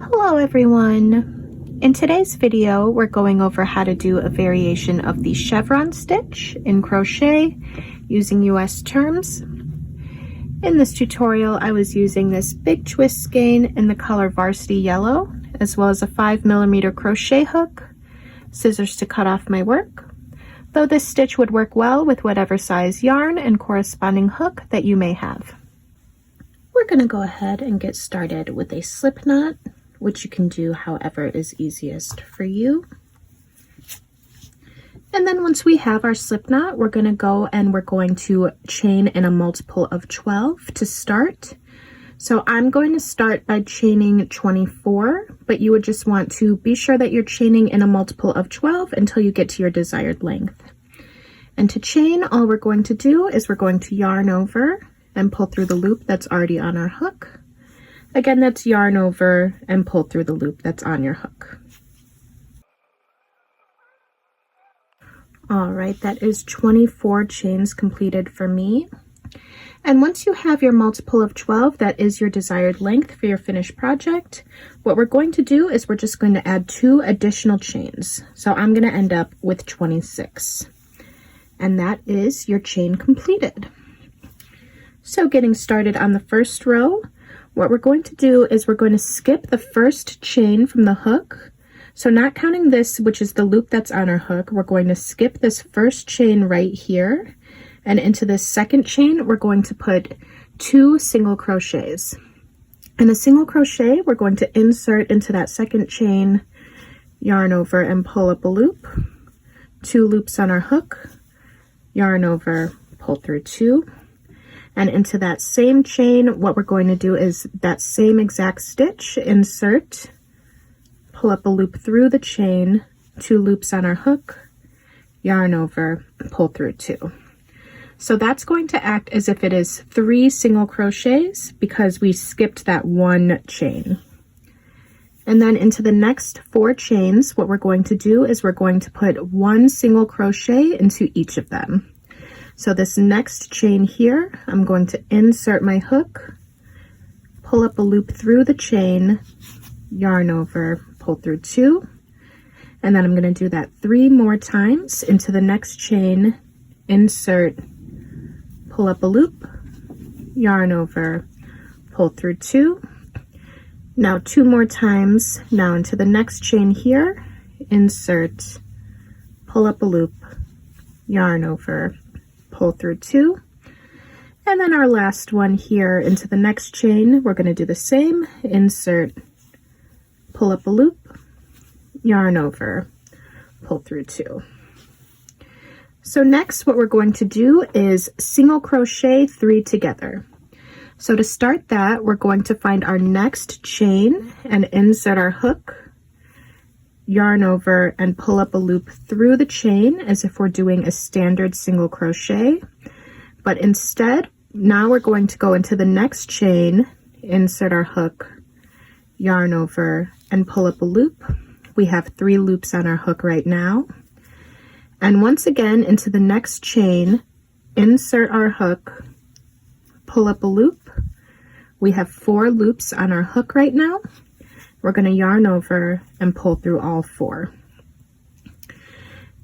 Hello everyone! In today's video we're going over how to do a variation of the chevron stitch in crochet using US terms. In this tutorial I was using this big twist skein in the color Varsity Yellow, as well as a 5mm crochet hook, scissors to cut off my work, though this stitch would work well with whatever size yarn and corresponding hook that you may have. We're going to go ahead and get started with a slip knot, which you can do however is easiest for you. And then once we have our slip knot, we're going to go and we're going to chain in a multiple of 12 to start. So I'm going to start by chaining 24, but you would just want to be sure that you're chaining in a multiple of 12 until you get to your desired length. And to chain, all we're going to do is we're going to yarn over and pull through the loop that's already on our hook. Again, that's yarn over and pull through the loop that's on your hook. All right, that is 24 chains completed for me. And once you have your multiple of 12, that is your desired length for your finished project, what we're going to do is we're just going to add 2 additional chains. So I'm going to end up with 26. And that is your chain completed. So getting started on the first row, what we're going to do is we're going to skip the first chain from the hook. So not counting this, which is the loop that's on our hook, we're going to skip this first chain right here. And into this second chain, we're going to put 2 single crochets. In a single crochet, we're going to insert into that second chain, yarn over and pull up a loop, 2 loops on our hook, yarn over, pull through 2. And into that same chain, what we're going to do is that same exact stitch, insert, pull up a loop through the chain, 2 loops on our hook, yarn over, pull through 2. So that's going to act as if it is 3 single crochets because we skipped that 1 chain. And then into the next 4 chains, what we're going to do is we're going to put 1 single crochet into each of them. So this next chain here, I'm going to insert my hook, pull up a loop through the chain, yarn over, pull through 2, and then I'm going to do that 3 more times into the next chain, insert, pull up a loop, yarn over, pull through 2. Now 2 more times, now into the next chain here, insert, pull up a loop, yarn over, pull through 2, and then our last one here into the next chain, we're going to do the same, insert, pull up a loop, yarn over, pull through 2. So next what we're going to do is single crochet 3 together. So to start that, we're going to find our next chain and insert our hook, yarn over and pull up a loop through the chain as if we're doing a standard single crochet. But instead, now we're going to go into the next chain, insert our hook, yarn over and pull up a loop. We have 3 loops on our hook right now. And once again into the next chain, insert our hook, pull up a loop. We have 4 loops on our hook right now. We're going to yarn over and pull through all 4.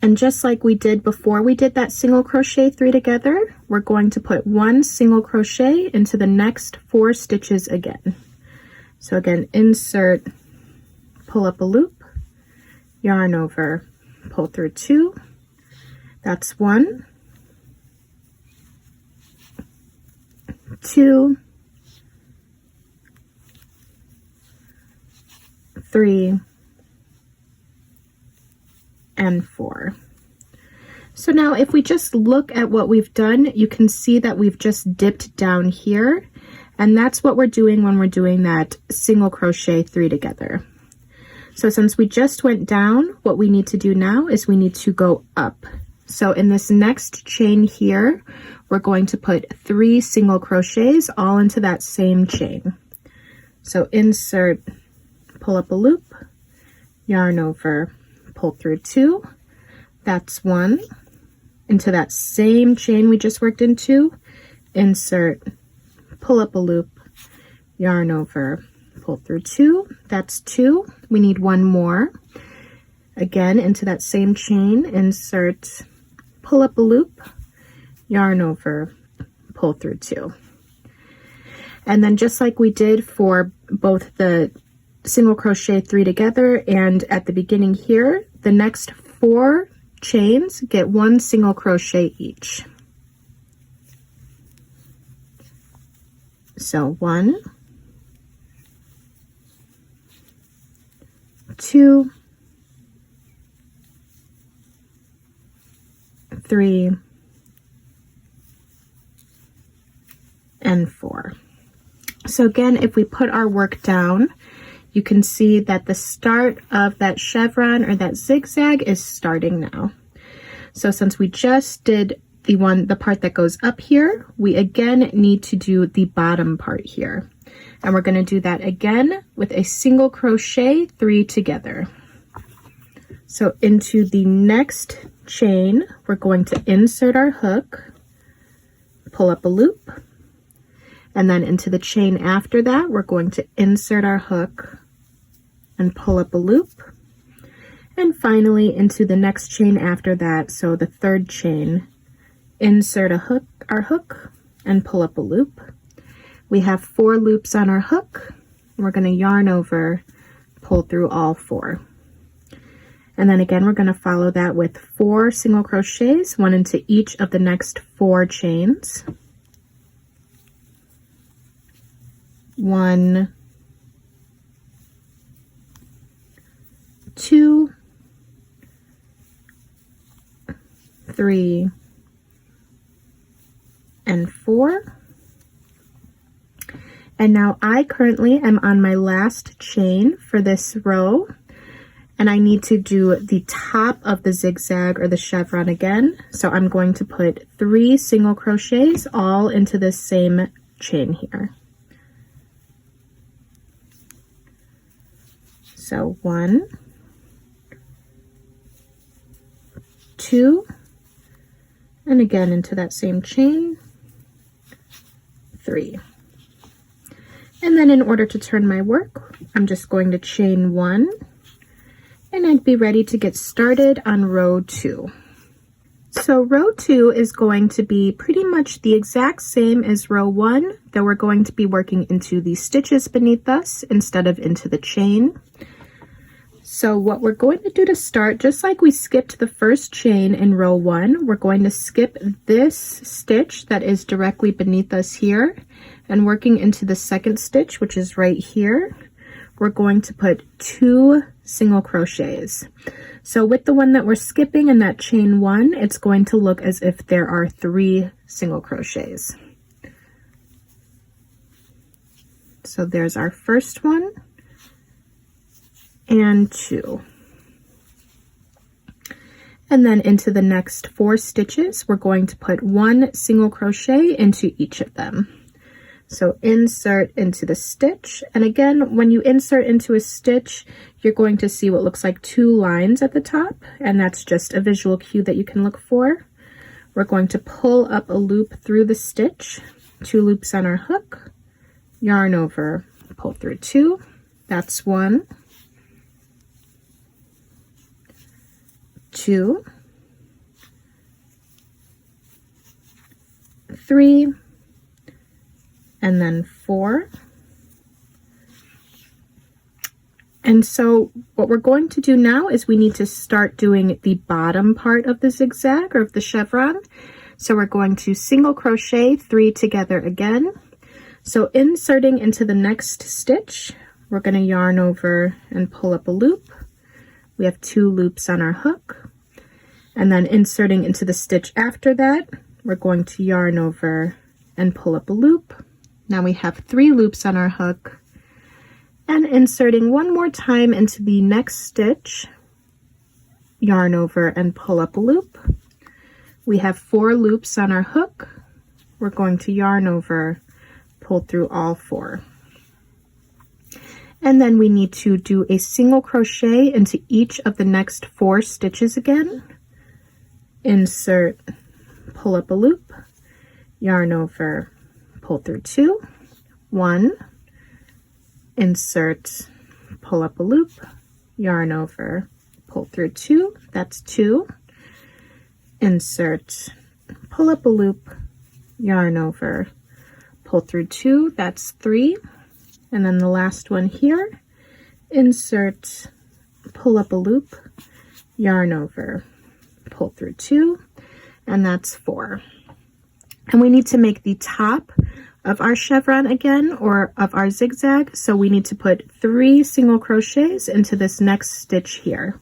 And just like we did before we did that single crochet 3 together, we're going to put 1 single crochet into the next 4 stitches again. So again, insert, pull up a loop, yarn over, pull through 2. That's 1, 2, 3, and 4. So now if we just look at what we've done, you can see that we've just dipped down here, and that's what we're doing when we're doing that single crochet 3 together. So since we just went down, what we need to do now is we need to go up. So in this next chain here, we're going to put 3 single crochets all into that same chain. So insert, pull up a loop, yarn over, pull through 2. That's 1. Into that same chain we just worked into, insert, pull up a loop, yarn over, pull through 2, that's 2. We need one more. Again, into that same chain, insert, pull up a loop, yarn over, pull through 2. And then just like we did for both the single crochet 3 together and at the beginning here, the next 4 chains get 1 single crochet each. So 1, 2, 3, and 4. So again, if we put our work down, you can see that the start of that chevron or that zigzag is starting now. So since we just did the part that goes up here, we again need to do the bottom part here. And we're going to do that again with a single crochet 3 together. So into the next chain, we're going to insert our hook, pull up a loop, and then into the chain after that, we're going to insert our hook and pull up a loop. And finally into the next chain after that, so the third chain, insert our hook and pull up a loop. We have 4 loops on our hook. We're going to yarn over, pull through all 4. And then again, we're going to follow that with 4 single crochets, 1 into each of the next 4 chains. 1, 2, 3, and 4. And now I currently am on my last chain for this row, and I need to do the top of the zigzag or the chevron again. So I'm going to put 3 single crochets all into the same chain here. So 1, 2, and again into that same chain, 3. And then in order to turn my work, I'm just going to chain 1, and I'd be ready to get started on row 2. So row 2 is going to be pretty much the exact same as row 1, though we're going to be working into the stitches beneath us instead of into the chain. So what we're going to do to start, just like we skipped the first chain in row 1, we're going to skip this stitch that is directly beneath us here, and working into the second stitch, which is right here, we're going to put 2 single crochets. So with the one that we're skipping in that chain 1, it's going to look as if there are 3 single crochets. So there's our first one and 2. And then into the next 4 stitches, we're going to put 1 single crochet into each of them. So insert into the stitch, and again, when you insert into a stitch, you're going to see what looks like 2 lines at the top, and that's just a visual cue that you can look for. We're going to pull up a loop through the stitch, 2 loops on our hook, yarn over, pull through 2, that's 1, 2, 3, and then 4. And so what we're going to do now is we need to start doing the bottom part of the zigzag or of the chevron. So we're going to single crochet 3 together again. So inserting into the next stitch, we're going to yarn over and pull up a loop. We have 2 loops on our hook. And then inserting into the stitch after that, we're going to yarn over and pull up a loop. Now we have 3 loops on our hook, and inserting one more time into the next stitch, yarn over and pull up a loop. We have 4 loops on our hook. We're going to yarn over, pull through all 4. And then we need to do a single crochet into each of the next 4 stitches again. Insert, pull up a loop, yarn over, pull through 2, 1, insert, pull up a loop, yarn over, pull through 2, that's 2, insert, pull up a loop, yarn over, pull through 2, that's 3, and then the last one here, insert, pull up a loop, yarn over, pull through 2, and that's 4. And we need to make the top of our chevron again, or of our zigzag, so we need to put 3 single crochets into this next stitch here.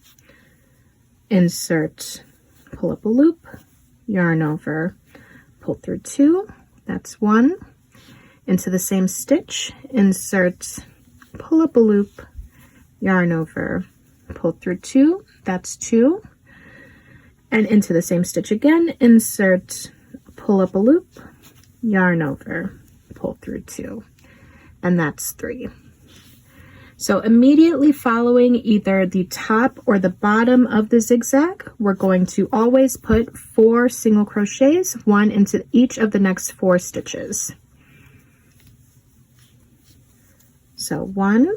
Insert, pull up a loop, yarn over, pull through 2, that's 1, into the same stitch, insert, pull up a loop, yarn over, pull through 2, that's 2, and into the same stitch again, insert, pull up a loop, yarn over, pull through 2, and that's 3. So immediately following either the top or the bottom of the zigzag, we're going to always put 4 single crochets, 1 into each of the next 4 stitches. So 1,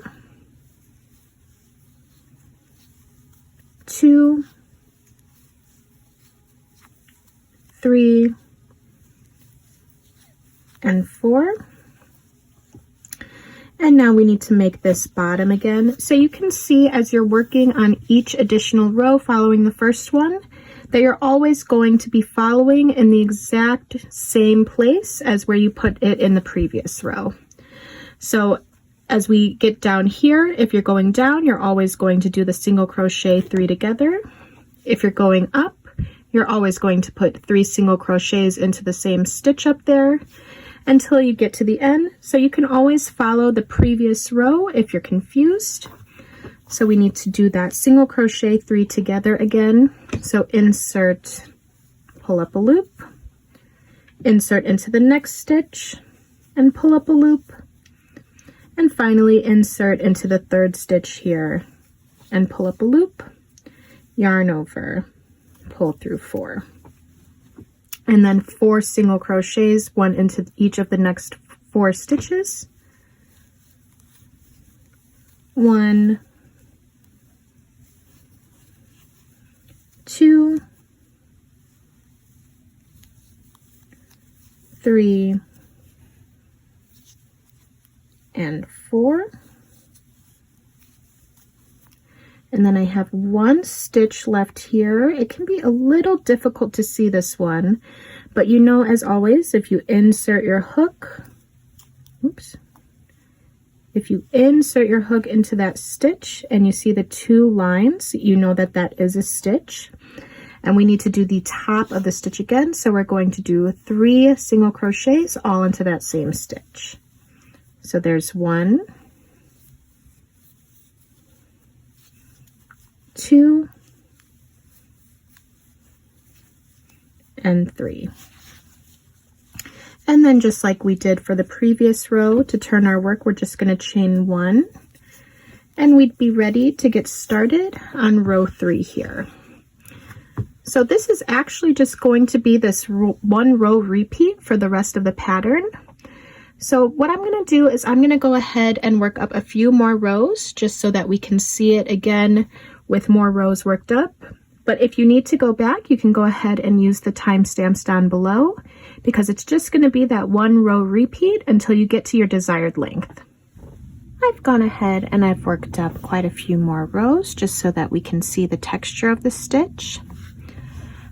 2, 3, and 4. And now we need to make this bottom again. So you can see as you're working on each additional row following the first one, that you're always going to be following in the exact same place as where you put it in the previous row. So as we get down here, if you're going down, you're always going to do the single crochet 3 together. If you're going up, you're always going to put 3 single crochets into the same stitch up there until you get to the end. So you can always follow the previous row if you're confused. So we need to do that single crochet 3 together again. So insert, pull up a loop, insert into the next stitch and pull up a loop, and finally insert into the 3rd stitch here and pull up a loop, yarn over, pull through 4. And then 4 single crochets, 1 into each of the next 4 stitches. 1, 2, 3, and 4. And then I have 1 stitch left here. It can be a little difficult to see this one, but you know, as always, if you insert your hook, if you insert your hook into that stitch and you see the 2 lines, you know that that is a stitch. And we need to do the top of the stitch again. So we're going to do 3 single crochets all into that same stitch. So there's 1, 2, and 3. And then just like we did for the previous row, to turn our work, we're just going to chain 1, and we'd be ready to get started on row 3 here. So this is actually just going to be this 1 row repeat for the rest of the pattern. So what I'm going to do is I'm going to go ahead and work up a few more rows just so that we can see it again with more rows worked up. But if you need to go back, you can go ahead and use the timestamps down below, because it's just going to be that 1 row repeat until you get to your desired length. I've gone ahead and I've worked up quite a few more rows just so that we can see the texture of the stitch.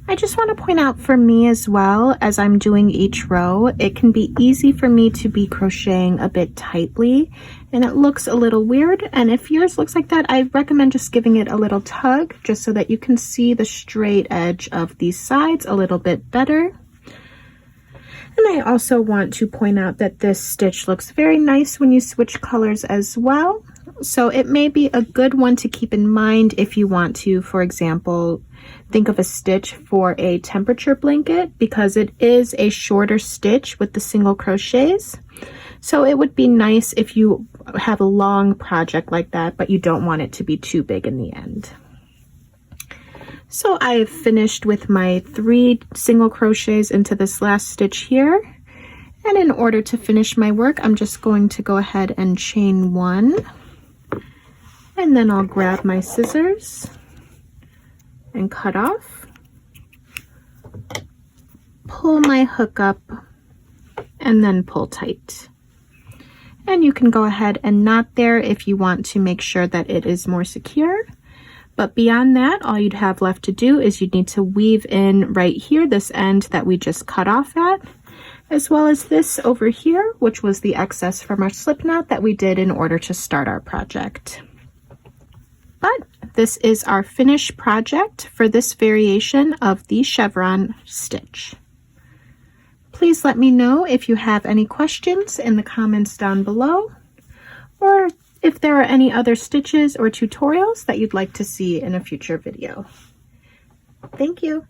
I just want to point out, for me as well, as I'm doing each row, it can be easy for me to be crocheting a bit tightly and it looks a little weird. And if yours looks like that, I recommend just giving it a little tug just so that you can see the straight edge of these sides a little bit better. And I also want to point out that this stitch looks very nice when you switch colors as well. So it may be a good one to keep in mind if you want to, for example, think of a stitch for a temperature blanket, because it is a shorter stitch with the single crochets. So it would be nice if you have a long project like that, but you don't want it to be too big in the end. So I've finished with my 3 single crochets into this last stitch here. And in order to finish my work, I'm just going to go ahead and chain 1, and then I'll grab my scissors and cut off, pull my hook up, and then pull tight. And you can go ahead and knot there if you want to make sure that it is more secure. But beyond that, all you'd have left to do is you'd need to weave in right here, this end that we just cut off at, as well as this over here, which was the excess from our slip knot that we did in order to start our project. But this is our finished project for this variation of the chevron stitch. Please let me know if you have any questions in the comments down below, or if there are any other stitches or tutorials that you'd like to see in a future video. Thank you.